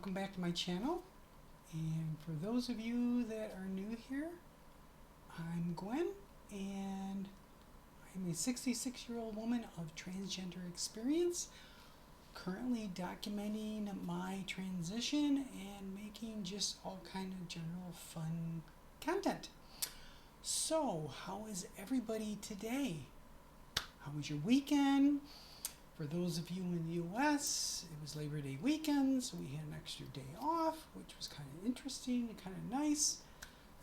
Welcome back to my channel, and for those of you that are new here, I'm Gwen, and I'm a 66-year-old woman of transgender experience, currently documenting my transition and making just all kind of general fun content. So, how is everybody today? How was your weekend? For those of you in the U.S., it was Labor Day weekend, so we had an extra day off, which was kind of interesting and kind of nice.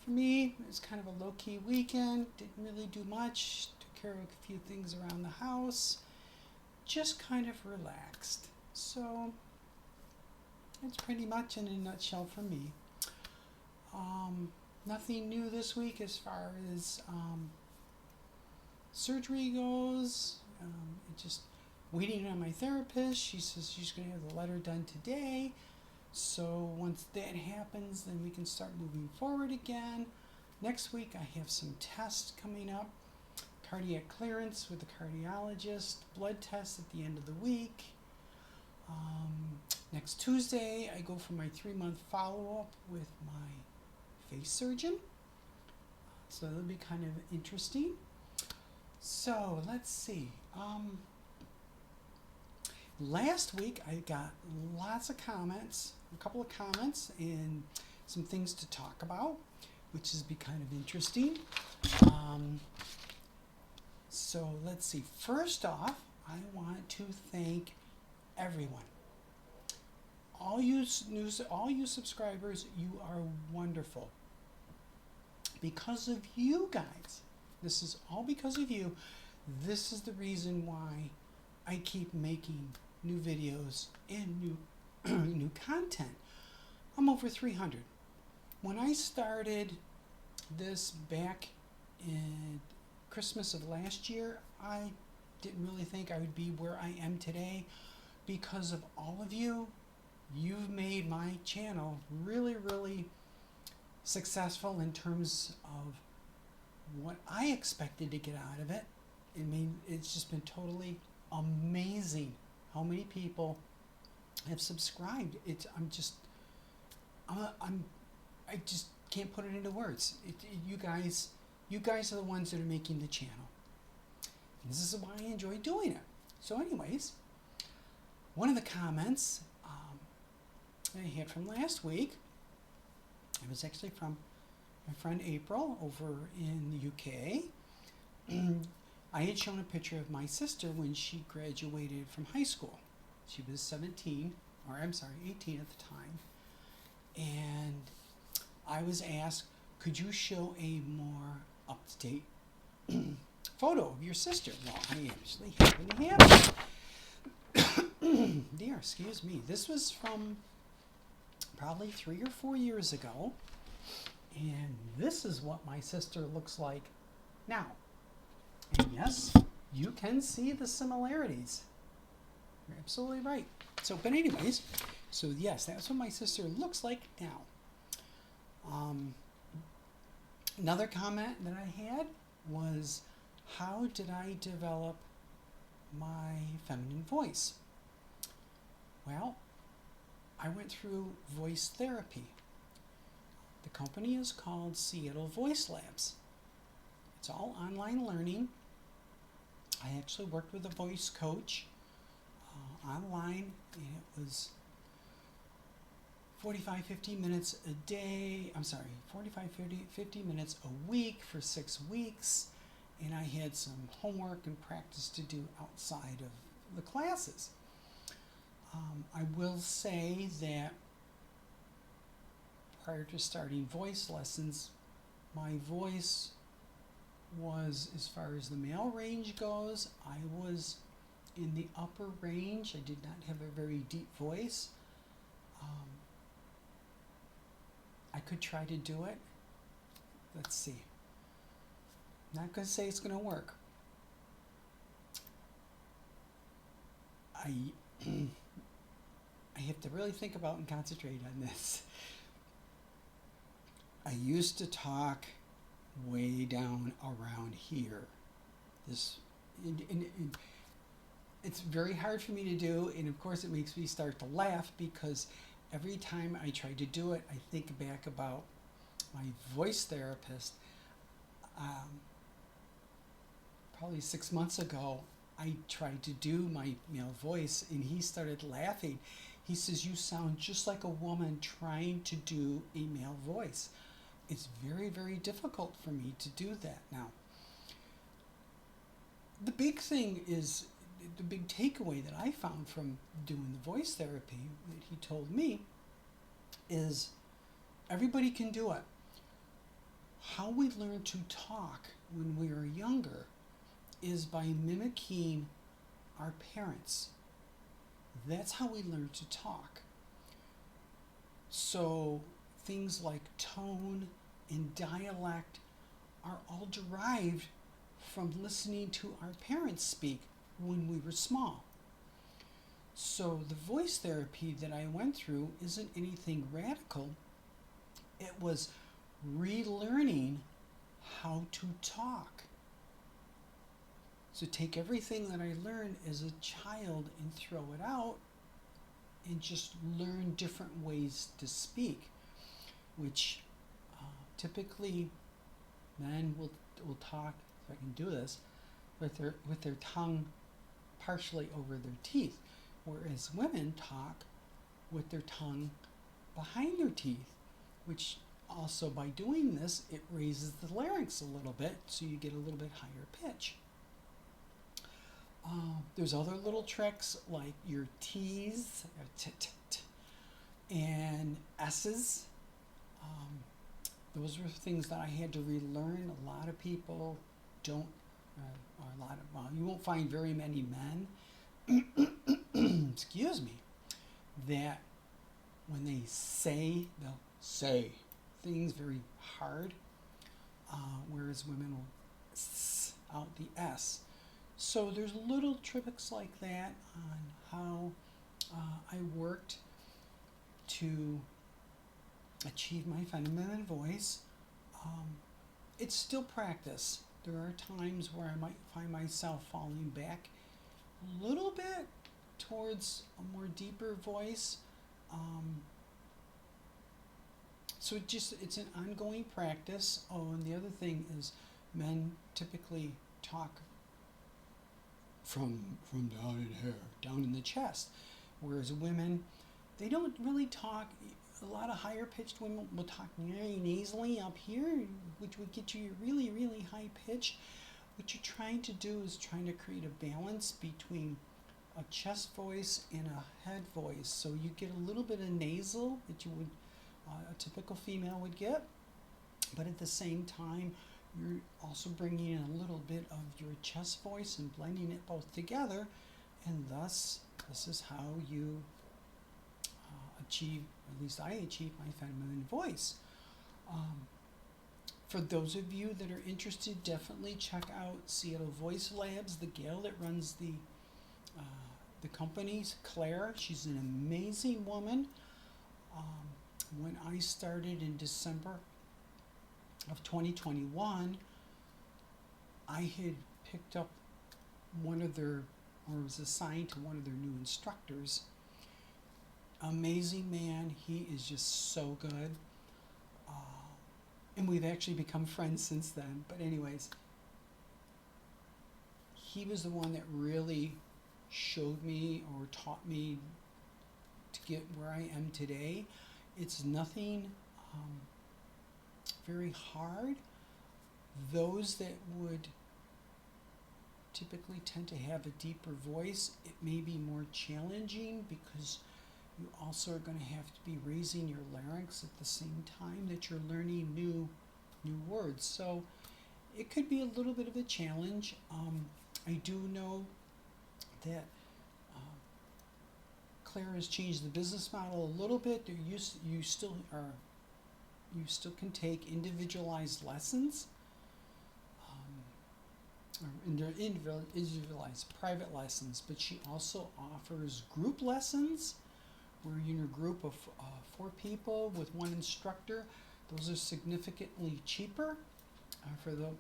For me, it was kind of a low-key weekend. Didn't really do much. Took care of a few things around the house. Just kind of relaxed. So, that's pretty much in a nutshell for me. Nothing new this week as far as surgery goes. It just waiting on my therapist. She says she's going to have the letter done today. So once that happens, then we can start moving forward again. Next week, I have some tests coming up. Cardiac clearance with the cardiologist. Blood tests at the end of the week. Next Tuesday, I go for my 3-month follow-up with my face surgeon. So that'll be kind of interesting. So let's see. Last week I got lots of comments, a couple of comments, and some things to talk about, which has been kind of interesting. So let's see. First off, I want to thank everyone. All you subscribers, you are wonderful. Because of you guys, this is all because of you. This is the reason why I keep making new videos and new content. I'm over 300. When I started this back in Christmas of last year, I didn't really think I would be where I am today. Because of all of you, you've made my channel really successful in terms of what I expected to get out of it. It's just been totally amazing how many people have subscribed. I just can't put it into words. You guys are the ones that are making the channel. And this is why I enjoy doing it. So anyways, one of the comments I had from last week, it was actually from my friend April over in the UK. I had shown a picture of my sister when she graduated from high school. She was 18 at the time. And I was asked, could you show a more up-to-date photo of your sister? Well, I actually happen to have it. Dear, excuse me. This was from probably 3 or 4 years ago. And this is what my sister looks like now. And yes, you can see the similarities. You're absolutely right. So, but anyways, so yes, that's what my sister looks like now. Another comment that I had was, how did I develop my feminine voice? Well, I went through voice therapy. The company is called Seattle Voice Labs. It's all online learning. I actually worked with a voice coach online, and it was 50 minutes a day. 50 minutes a week for 6 weeks. And I had some homework and practice to do outside of the classes. I will say that prior to starting voice lessons, my voice was, as far as the male range goes, I was in the upper range. I did not have a very deep voice. I could try to do it. Let's see. I'm not going to say it's going to work. I have to really think about and concentrate on this. I used to talk way down around here. It's very hard for me to do, and of course it makes me start to laugh because every time I try to do it, I think back about my voice therapist. Um, Probably 6 months ago, I tried to do my male voice, and he started laughing. He says, "You sound just like a woman trying to do a male voice." It's very, very difficult for me to do that now. The big thing is, the big takeaway that I found from doing the voice therapy that he told me is everybody can do it. How we learn to talk when we are younger is by mimicking our parents. That's how we learn to talk. So things like tone and dialect are all derived from listening to our parents speak when we were small. So the voice therapy that I went through isn't anything radical. It was relearning how to talk. So take everything that I learned as a child and throw it out and just learn different ways to speak, which typically men will talk, if I can do this, with their tongue partially over their teeth, whereas women talk with their tongue behind their teeth, which also by doing this, it raises the larynx a little bit, so you get a little bit higher pitch. There's other little tricks like your T's, and S's. Those were things that I had to relearn. A lot of people don't, or a lot of, well, you won't find very many men, excuse me, that when they say, they'll say things very hard, whereas women will s out the S. So there's little tricks like that on how I worked to achieve my feminine voice. It's still practice. There are times where I might find myself falling back a little bit towards a more deeper voice. So it's an ongoing practice. Oh, and the other thing is men typically talk from down in here, down in the chest, whereas women, they don't really talk. A lot of higher pitched women will talk very nasally up here, which would get you really, really high pitch. What you're trying to do is trying to create a balance between a chest voice and a head voice, so you get a little bit of nasal that you would a typical female would get, but at the same time you're also bringing in a little bit of your chest voice and blending it both together, and thus this is how you achieve, at least I achieve, my feminine voice. For those of you that are interested, definitely check out Seattle Voice Labs. The gal that runs the company, Claire, she's an amazing woman. When I started in December of 2021, I had picked up one of their, or was assigned to one of their new instructors. Amazing man, he is just so good. And we've actually become friends since then. But anyways, he was the one that really showed me or taught me to get where I am today. It's nothing very hard. Those that would typically tend to have a deeper voice, it may be more challenging because you also are going to have to be raising your larynx at the same time that you're learning new words. So it could be a little bit of a challenge. I do know that Claire has changed the business model a little bit. You still can take individualized lessons, and they're individualized private lessons, but she also offers group lessons where you're in a group of 4 people with 1 instructor. Those are significantly cheaper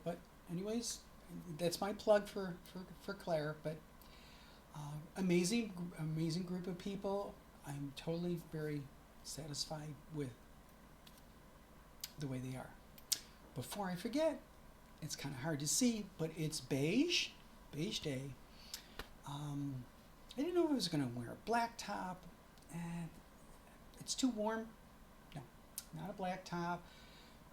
but anyways, that's my plug for Claire. But amazing group of people. I'm totally very satisfied with the way they are. Before I forget, it's kind of hard to see, but it's beige, beige day. I didn't know if I was going to wear a black top. It's too warm. No, not a black top.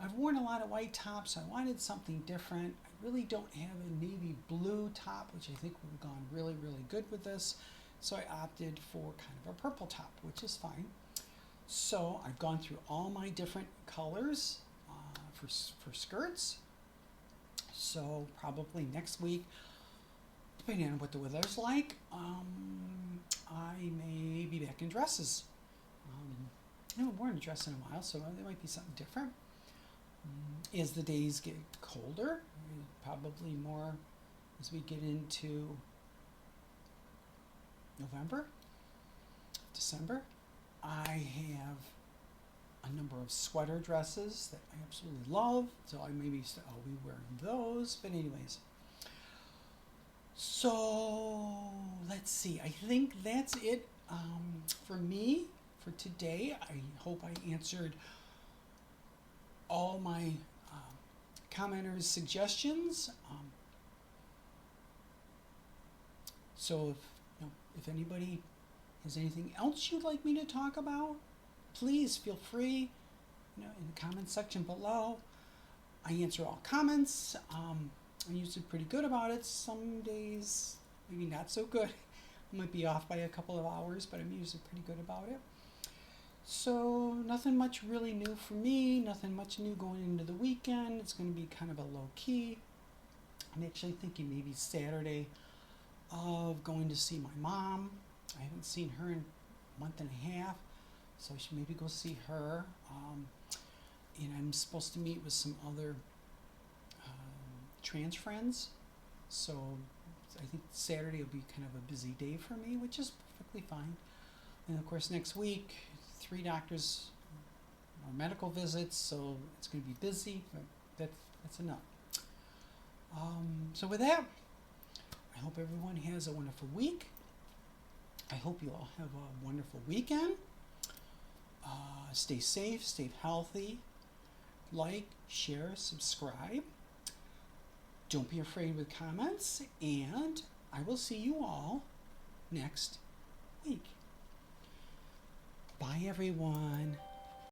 I've worn a lot of white tops, so I wanted something different. I really don't have a navy blue top, which I think would have gone really, really good with this. So I opted for kind of a purple top, which is fine. So I've gone through all my different colors for skirts. So probably next week, depending on what the weather's like, I may be back in dresses. I haven't worn a dress in a while, so there might be something different. As the days get colder, probably more as we get into November, December, I have a number of sweater dresses that I absolutely love, so I'll be wearing those. But anyways, so let's see. I think that's it for me for today. I hope I answered all my commenters' suggestions. So if anybody has anything else you'd like me to talk about, please feel free, in the comment section below. I answer all comments. I'm usually pretty good about it. Some days maybe not so good. I might be off by a couple of hours, but I'm usually pretty good about it. So nothing much really new for me, nothing much new going into the weekend. It's going to be kind of a low key. I'm actually thinking maybe Saturday of going to see my mom. I haven't seen her in a month and a half, so I should maybe go see her. And I'm supposed to meet with some other trans friends. So I think Saturday will be kind of a busy day for me, which is perfectly fine. And of course next week, 3 doctors or medical visits, so it's going to be busy, but that's enough. So with that, I hope everyone has a wonderful week. I hope you all have a wonderful weekend. Stay safe, stay healthy. Like, share, subscribe. Don't be afraid with comments, and I will see you all next week. Bye, everyone.